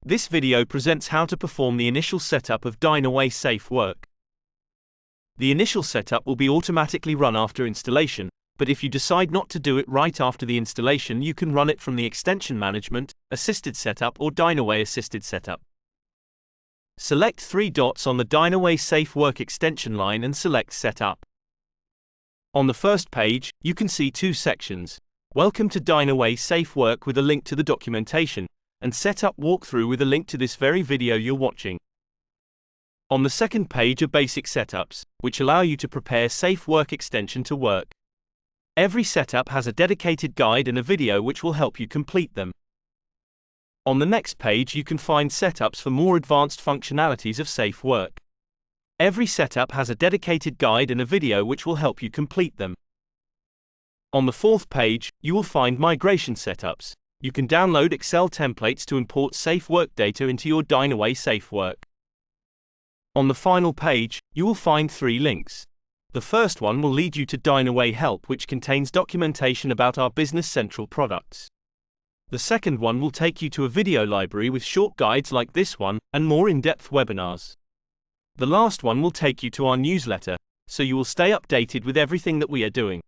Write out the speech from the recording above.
This video presents how to perform the initial setup of Dynaway Safe Work. The initial setup will be automatically run after installation, but if you decide not to do it right after the installation, you can run it from the Extension Management, Assisted Setup or Dynaway Assisted Setup. Select three dots on the Dynaway Safe Work extension line and select Setup. On the first page, you can see two sections: Welcome to Dynaway Safe Work with a link to the documentation, and Setup Walkthrough with a link to this very video you're watching. On the second page are basic setups, which allow you to prepare Safe Work extension to work. Every setup has a dedicated guide and a video which will help you complete them. On the next page you can find setups for more advanced functionalities of Safe Work. Every setup has a dedicated guide and a video which will help you complete them. On the fourth page, you will find migration setups. You can download Excel templates to import Safe Work data into your Dynaway Safe Work. On the final page, you will find three links. The first one will lead you to Dynaway Help, which contains documentation about our Business Central products. The second one will take you to a video library with short guides like this one, and more in-depth webinars. The last one will take you to our newsletter, so you will stay updated with everything that we are doing.